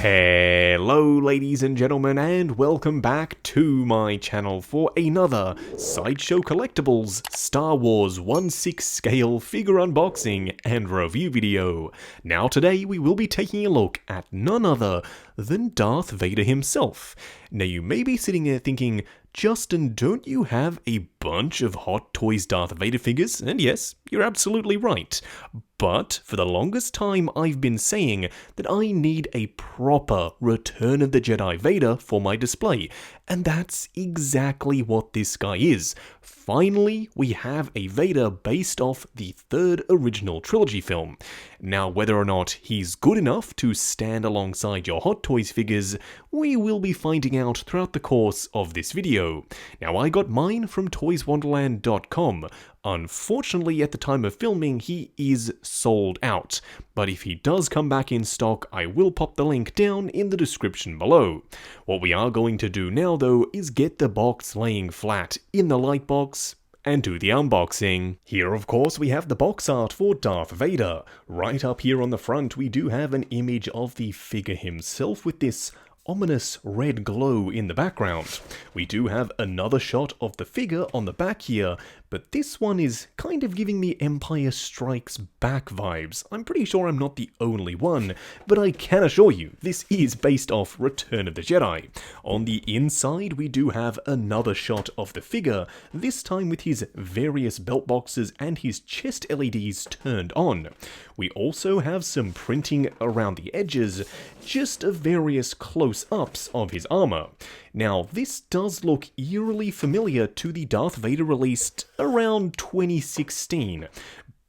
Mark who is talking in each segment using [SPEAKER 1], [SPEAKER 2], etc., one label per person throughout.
[SPEAKER 1] Hello ladies and gentlemen, and welcome back to my channel for another Sideshow Collectibles Star Wars 1/6 scale figure unboxing and review video. Now today we will be taking a look at none other than Darth Vader himself. Now you may be sitting there thinking, Justin, don't you have a bunch of Hot Toys Darth Vader figures? And yes, you're absolutely right. But for the longest time I've been saying that I need a proper Return of the Jedi Vader for my display, and that's exactly what this guy is. Finally, we have a Vader based off the third original trilogy film. Now, whether or not he's good enough to stand alongside your Hot Toys figures, we will be finding out throughout the course of this video. Now, I got mine from toyswonderland.com. Unfortunately, at the time of filming, he is sold out, but if he does come back in stock, I will pop the link down in the description below. What we are going to do now, though, is get the box laying flat in the light box and do the unboxing. Here, of course, we have the box art for Darth Vader. Right up here on the front, we do have an image of the figure himself with this ominous red glow in the background. We do have another shot of the figure on the back here, but this one is kind of giving me Empire Strikes Back vibes. I'm pretty sure I'm not the only one, but I can assure you this is based off Return of the Jedi. On the inside we do have another shot of the figure, this time with his various belt boxes and his chest LEDs turned on. We also have some printing around the edges, just of various close-ups of his armor. Now, this does look eerily familiar to the Darth Vader released around 2016,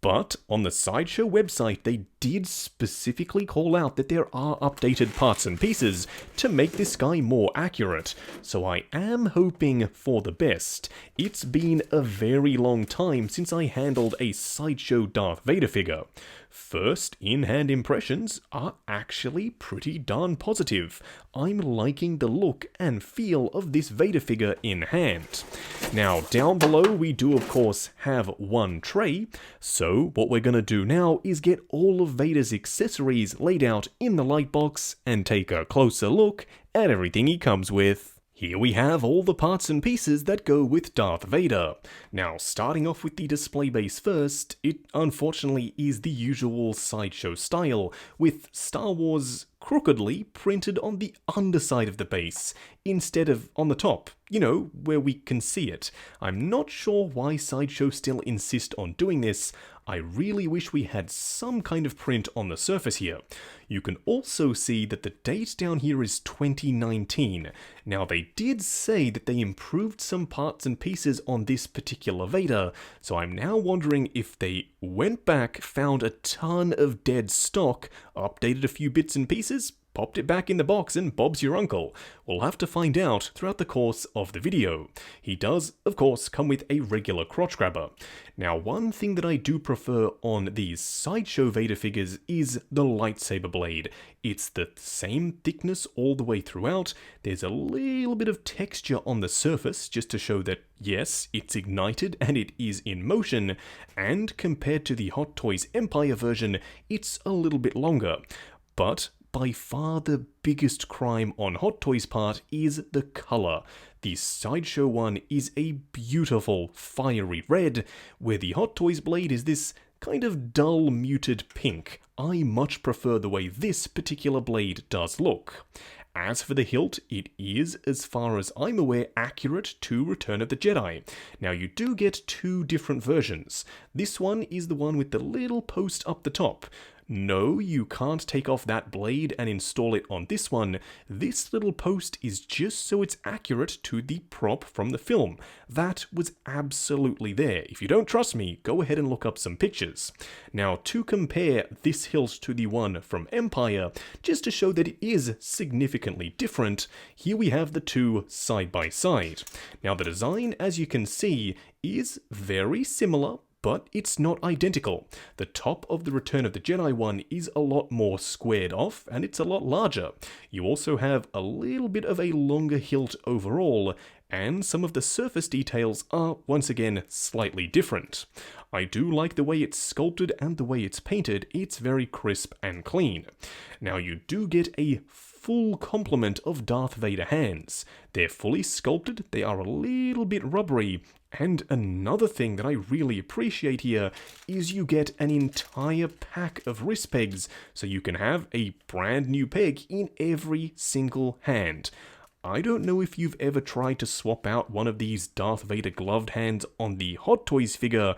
[SPEAKER 1] but on the Sideshow website they did specifically call out that there are updated parts and pieces to make this guy more accurate, so I am hoping for the best. It's been a very long time since I handled a Sideshow Darth Vader figure. First, in-hand impressions are actually pretty darn positive. I'm liking the look and feel of this Vader figure in hand. Now, down below we do of course have one tray, so what we're going to do now is get all of Vader's accessories laid out in the light box and take a closer look at everything he comes with. Here we have all the parts and pieces that go with Darth Vader. Now, starting off with the display base first, it unfortunately is the usual Sideshow style, with Star Wars crookedly printed on the underside of the base, instead of on the top, you know, where we can see it. I'm not sure why Sideshow still insist on doing this. I really wish we had some kind of print on the surface here. You can also see that the date down here is 2019. Now, they did say that they improved some parts and pieces on this particular Vader, so I'm now wondering if they went back, found a ton of dead stock, updated a few bits and pieces, popped it back in the box, and Bob's your uncle. We'll have to find out throughout the course of the video. He does, of course, come with a regular crotch grabber. Now, one thing that I do prefer on these Sideshow Vader figures is the lightsaber blade. It's the same thickness all the way throughout. There's a little bit of texture on the surface just to show that, yes, it's ignited and it is in motion, and compared to the Hot Toys Empire version, it's a little bit longer. But by far the biggest crime on Hot Toys' part is the color. The Sideshow one is a beautiful fiery red, where the Hot Toys blade is this kind of dull muted pink. I much prefer the way this particular blade does look. As for the hilt, it is, as far as I'm aware, accurate to Return of the Jedi. Now, you do get two different versions. This one is the one with the little post up the top. No, you can't take off that blade and install it on this one. This little post is just so it's accurate to the prop from the film. That was absolutely there. If you don't trust me, go ahead and look up some pictures. Now, to compare this hilt to the one from Empire, just to show that it is significantly different, here we have the two side by side. Now, the design, as you can see, is very similar, but it's not identical. The top of the Return of the Jedi one is a lot more squared off, and it's a lot larger. You also have a little bit of a longer hilt overall, and some of the surface details are, once again, slightly different. I do like the way it's sculpted and the way it's painted. It's very crisp and clean. Now, you do get a full complement of Darth Vader hands. They're fully sculpted, they are a little bit rubbery, and another thing that I really appreciate here is you get an entire pack of wrist pegs, so you can have a brand new peg in every single hand. I don't know if you've ever tried to swap out one of these Darth Vader gloved hands on the Hot Toys figure.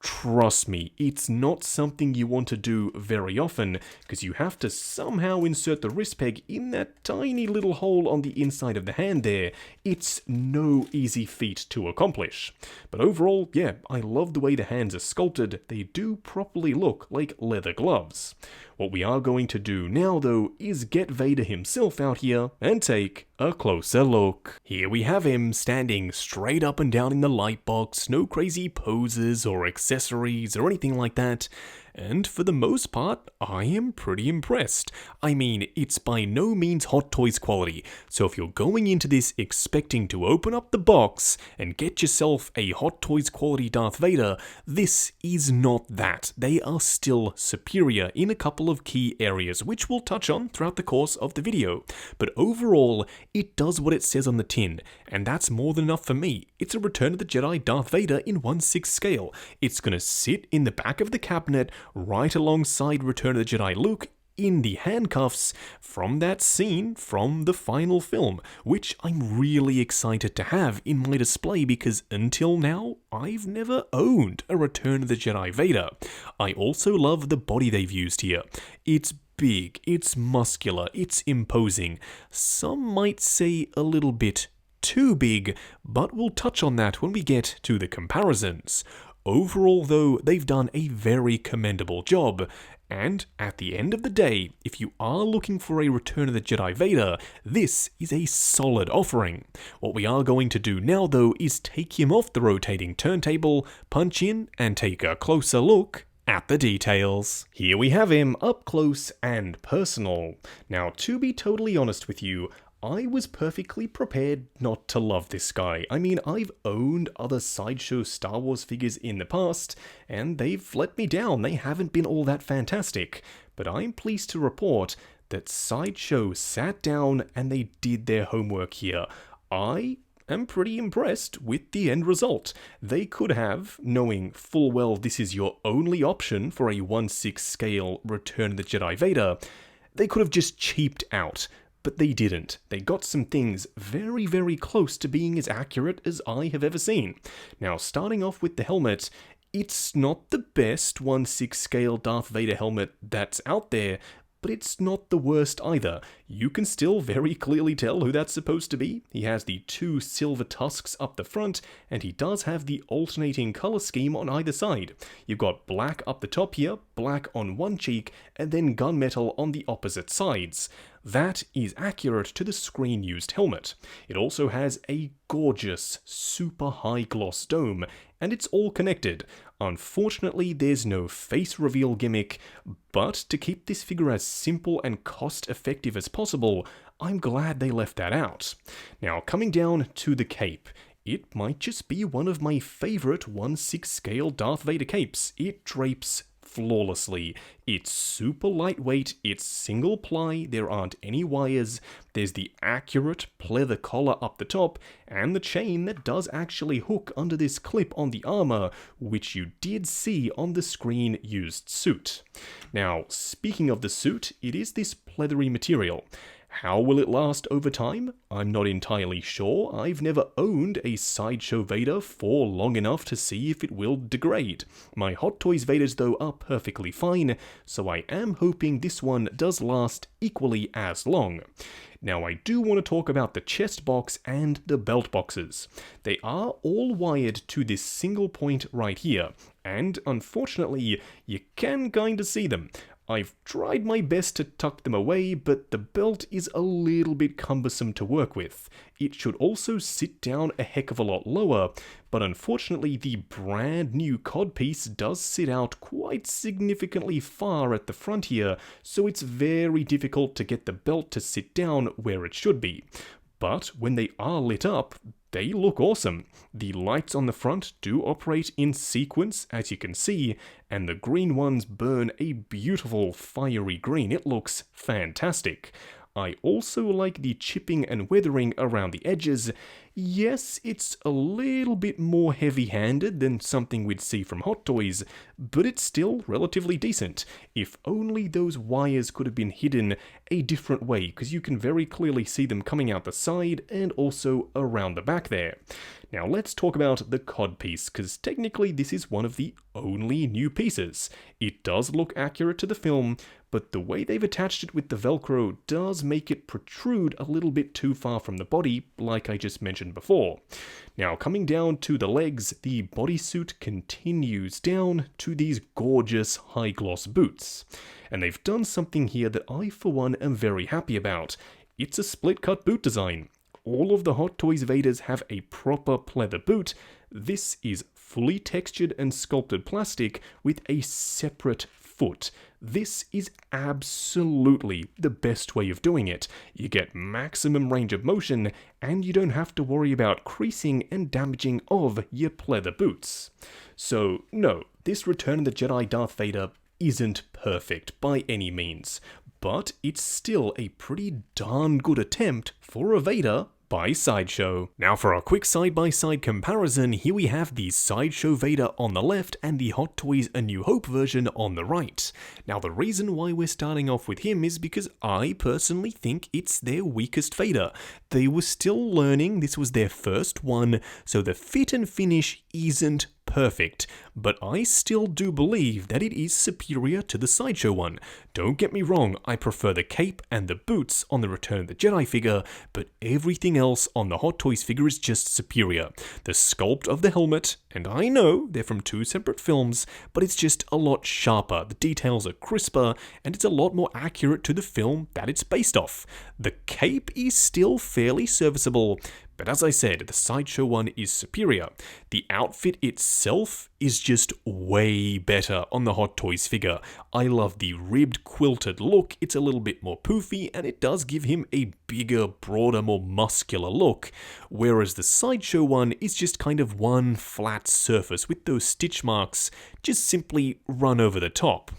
[SPEAKER 1] Trust me, it's not something you want to do very often, because you have to somehow insert the wrist peg in that tiny little hole on the inside of the hand there. It's no easy feat to accomplish. But overall, yeah, I love the way the hands are sculpted. They do properly look like leather gloves. What we are going to do now, though, is get Vader himself out here and take a closer look. Here we have him standing straight up and down in the light box, no crazy poses or accessories or anything like that. And for the most part, I am pretty impressed. I mean, it's by no means Hot Toys quality, so if you're going into this expecting to open up the box and get yourself a Hot Toys quality Darth Vader, this is not that. They are still superior in a couple of key areas, which we'll touch on throughout the course of the video. But overall, it does what it says on the tin, and that's more than enough for me. It's a Return of the Jedi Darth Vader in 1/6 scale. It's gonna sit in the back of the cabinet right alongside Return of the Jedi Luke in the handcuffs from that scene from the final film, which I'm really excited to have in my display because until now, I've never owned a Return of the Jedi Vader. I also love the body they've used here. It's big, it's muscular, it's imposing. Some might say a little bit too big, but we'll touch on that when we get to the comparisons. Overall, though, they've done a very commendable job, and at the end of the day, if you are looking for a Return of the Jedi Vader, this is a solid offering. What we are going to do now, though, is take him off the rotating turntable, punch in, and take a closer look at the details. Here we have him up close and personal. Now, to be totally honest with you, I was perfectly prepared not to love this guy. I mean, I've owned other Sideshow Star Wars figures in the past, and they've let me down. They haven't been all that fantastic. But I'm pleased to report that Sideshow sat down and they did their homework here. I am pretty impressed with the end result. They could have, knowing full well this is your only option for a 1/6 scale Return of the Jedi Vader, they could have just cheaped out. But they didn't. They got some things very, very close to being as accurate as I have ever seen. Now, starting off with the helmet, it's not the best 1/6 scale Darth Vader helmet that's out there, but it's not the worst either. You can still very clearly tell who that's supposed to be. He has the two silver tusks up the front, and he does have the alternating color scheme on either side. You've got black up the top here, black on one cheek, and then gunmetal on the opposite sides. That is accurate to the screen-used helmet. It also has a gorgeous, super high gloss dome, and it's all connected. Unfortunately, there's no face reveal gimmick, but to keep this figure as simple and cost-effective as possible, I'm glad they left that out. Now, coming down to the cape, it might just be one of my favorite 1/6 scale Darth Vader capes. It drapes flawlessly. It's super lightweight, it's single ply, there aren't any wires, there's the accurate pleather collar up the top, and the chain that does actually hook under this clip on the armor, which you did see on the screen-used suit. Now, speaking of the suit, it is this pleathery material. How will it last over time? I'm not entirely sure. I've never owned a Sideshow Vader for long enough to see if it will degrade. My Hot Toys Vaders, though, are perfectly fine, so I am hoping this one does last equally as long. Now, I do want to talk about the chest box and the belt boxes. They are all wired to this single point right here, and unfortunately, you can kinda see them. I've tried my best to tuck them away, but the belt is a little bit cumbersome to work with. It should also sit down a heck of a lot lower, but unfortunately the brand new codpiece does sit out quite significantly far at the front here, so it's very difficult to get the belt to sit down where it should be. But when they are lit up, they look awesome. The lights on the front do operate in sequence, as you can see, and the green ones burn a beautiful fiery green. It looks fantastic. I also like the chipping and weathering around the edges. Yes, it's a little bit more heavy-handed than something we'd see from Hot Toys, but it's still relatively decent. If only those wires could have been hidden a different way, because you can very clearly see them coming out the side and also around the back there. Now let's talk about the codpiece, because technically this is one of the only new pieces. It does look accurate to the film, but the way they've attached it with the Velcro does make it protrude a little bit too far from the body, like I just mentioned before. Now coming down to the legs, the bodysuit continues down to these gorgeous high-gloss boots. And they've done something here that I for one am very happy about. It's a split-cut boot design. All of the Hot Toys Vaders have a proper pleather boot. This is fully textured and sculpted plastic with a separate foot. This is absolutely the best way of doing it. You get maximum range of motion, and you don't have to worry about creasing and damaging of your pleather boots. So no, this Return of the Jedi Darth Vader isn't perfect by any means, but it's still a pretty darn good attempt for a Vader by Sideshow. Now for our quick side-by-side comparison, here we have the Sideshow Vader on the left and the Hot Toys A New Hope version on the right. Now the reason why we're starting off with him is because I personally think it's their weakest Vader. They were still learning, this was their first one, so the fit and finish isn't perfect, but I still do believe that it is superior to the Sideshow one. Don't get me wrong, I prefer the cape and the boots on the Return of the Jedi figure, but everything else on the Hot Toys figure is just superior. The sculpt of the helmet, and I know they're from two separate films, but it's just a lot sharper, the details are crisper, and it's a lot more accurate to the film that it's based off. The cape is still fairly serviceable, but as I said, the Sideshow one is superior. The outfit itself is just way better on the Hot Toys figure. I love the ribbed, quilted look, it's a little bit more poofy, and it does give him a bigger, broader, more muscular look, whereas the Sideshow one is just kind of one flat surface with those stitch marks just simply run over the top.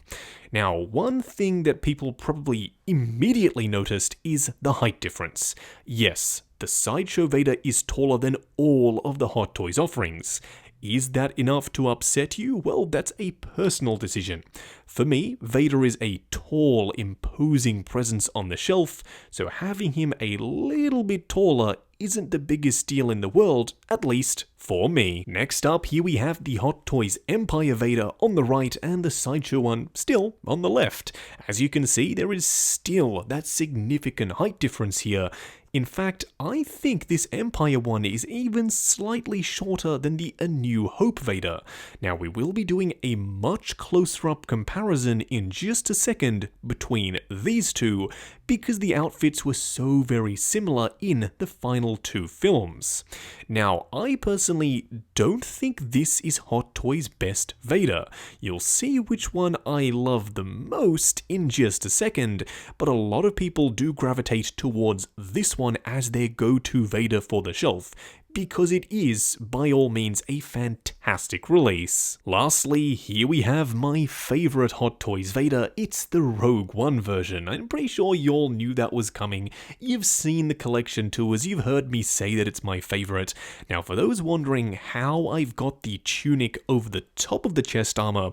[SPEAKER 1] Now, one thing that people probably immediately noticed is the height difference. Yes, the Sideshow Vader is taller than all of the Hot Toys offerings. Is that enough to upset you? Well, that's a personal decision. For me, Vader is a tall, imposing presence on the shelf, so having him a little bit taller isn't the biggest deal in the world, at least for me. Next up, here we have the Hot Toys Empire Vader on the right and the Sideshow one still on the left. As you can see, there is still that significant height difference here. In fact, I think this Empire one is even slightly shorter than the A New Hope Vader. Now, we will be doing a much closer up comparison in just a second between these two, because the outfits were so very similar in the final two films. Now, I personally don't think this is Hot Toys' best Vader. You'll see which one I love the most in just a second, but a lot of people do gravitate towards this one as their go-to Vader for the shelf, because it is, by all means, a fantastic release. Lastly, here we have my favourite Hot Toys Vader. It's the Rogue One version. I'm pretty sure you all knew that was coming. You've seen the collection tours, you've heard me say that it's my favourite. Now, for those wondering how I've got the tunic over the top of the chest armour,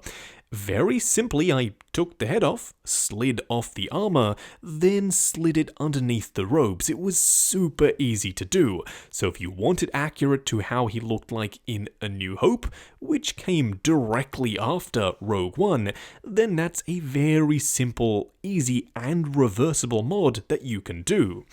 [SPEAKER 1] very simply, I took the head off, slid off the armor, then slid it underneath the robes. It was super easy to do. So if you want it accurate to how he looked like in A New Hope, which came directly after Rogue One, then that's a very simple, easy, and reversible mod that you can do.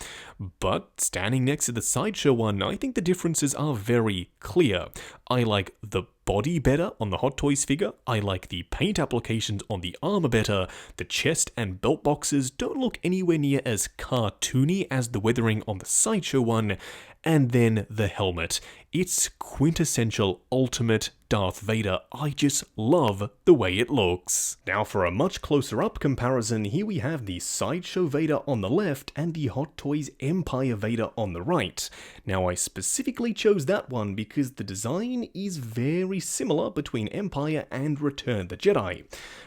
[SPEAKER 1] But standing next to the Sideshow one, I think the differences are very clear. I like the body better on the Hot Toys figure, I like the paint applications on the armor better, the chest and belt boxes don't look anywhere near as cartoony as the weathering on the Sideshow one, and then the helmet. It's quintessential ultimate Darth Vader. I just love the way it looks. Now for a much closer up comparison, here we have the Sideshow Vader on the left and the Hot Toys Empire Vader on the right. Now I specifically chose that one because the design is very similar between Empire and Return of the Jedi.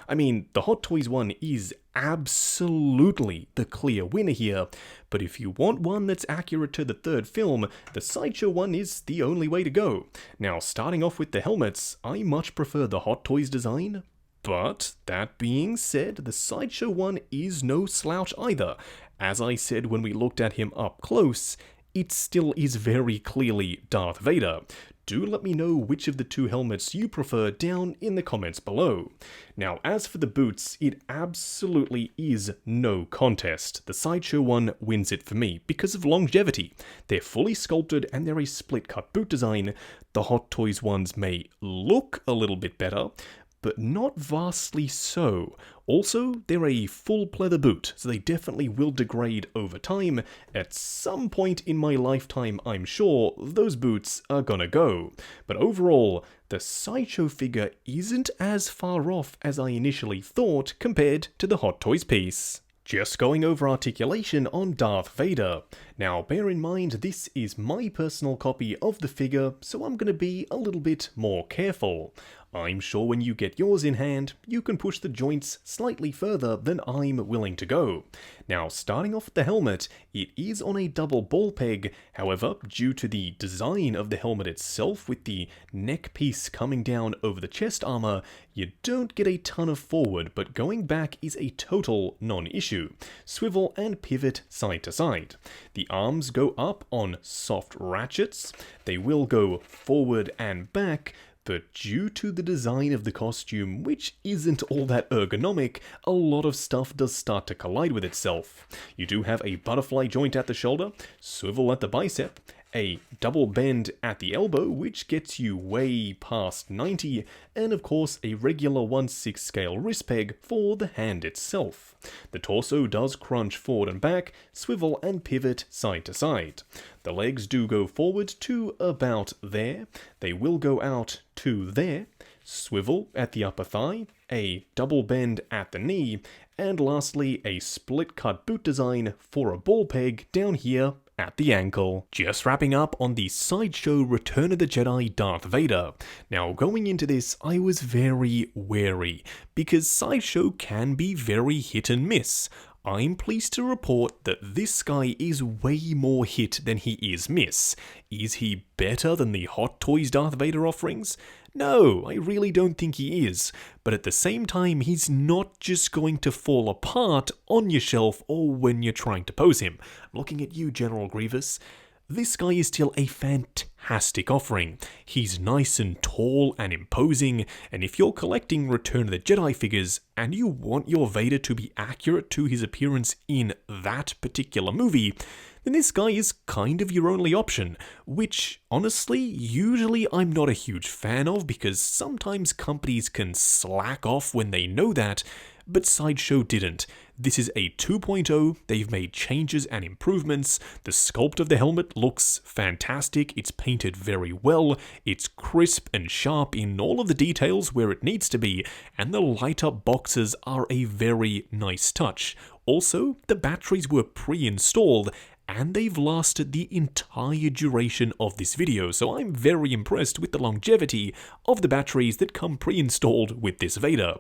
[SPEAKER 1] I mean, the Hot Toys one is absolutely the clear winner here, but if you want one that's accurate to the third film, the Sideshow one is the only way to go. Now, starting off with the helmets, I much prefer the Hot Toys design, but that being said, the Sideshow one is no slouch either. As I said when we looked at him up close, it still is very clearly Darth Vader. Do let me know which of the two helmets you prefer down in the comments below. Now, as for the boots, it absolutely is no contest. The Sideshow one wins it for me because of longevity. They're fully sculpted and they're a split-cut boot design. The Hot Toys ones may look a little bit better, but not vastly so. Also, they're a full pleather boot, so they definitely will degrade over time. At some point in my lifetime, I'm sure, those boots are gonna go. But overall, the Sideshow figure isn't as far off as I initially thought compared to the Hot Toys piece. Just going over articulation on Darth Vader. Now, bear in mind, this is my personal copy of the figure, so I'm gonna be a little bit more careful. I'm sure when you get yours in hand, you can push the joints slightly further than I'm willing to go. Now, starting off with the helmet, it is on a double ball peg. However, due to the design of the helmet itself with the neck piece coming down over the chest armor, you don't get a ton of forward, but going back is a total non-issue. Swivel and pivot side to side. The arms go up on soft ratchets. They will go forward and back, but due to the design of the costume, which isn't all that ergonomic, a lot of stuff does start to collide with itself. You do have a butterfly joint at the shoulder, swivel at the bicep, a double bend at the elbow, which gets you way past 90, and of course a regular 1/6 scale wrist peg for the hand itself. The torso does crunch forward and back, swivel and pivot side to side. The legs do go forward to about there, they will go out to there, swivel at the upper thigh, a double bend at the knee, and lastly a split cut boot design for a ball peg down here at the ankle. Just wrapping up on the Sideshow Return of the Jedi Darth Vader. Now, going into this, I was very wary, because Sideshow can be very hit and miss. I'm pleased to report that this guy is way more hit than he is miss. Is he better than the Hot Toys Darth Vader offerings? No, I really don't think he is, but at the same time, he's not just going to fall apart on your shelf or when you're trying to pose him. I'm looking at you, General Grievous. This guy is still a fantastic offering. He's nice and tall and imposing, and if you're collecting Return of the Jedi figures and you want your Vader to be accurate to his appearance in that particular movie, then this guy is kind of your only option, which, honestly, usually I'm not a huge fan of because sometimes companies can slack off when they know that, but Sideshow didn't. This is a 2.0, they've made changes and improvements, the sculpt of the helmet looks fantastic, it's painted very well, it's crisp and sharp in all of the details where it needs to be, and the light up boxes are a very nice touch. Also, the batteries were pre-installed, and they've lasted the entire duration of this video, so I'm very impressed with the longevity of the batteries that come pre-installed with this Vader.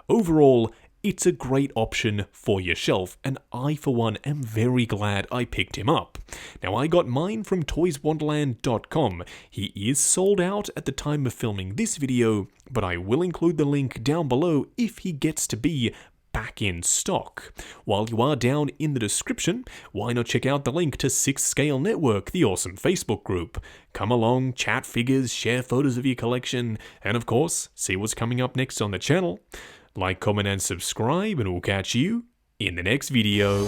[SPEAKER 1] Overall, it's a great option for your shelf, and I, for one, am very glad I picked him up. Now, I got mine from toyswonderland.com. He is sold out at the time of filming this video, but I will include the link down below if he gets to be back in stock. While you are down in the description, why not check out the link to 6th Scale Network, the awesome Facebook group. Come along, chat figures, share photos of your collection, and of course, see what's coming up next on the channel. Like, comment, and subscribe, and we'll catch you in the next video.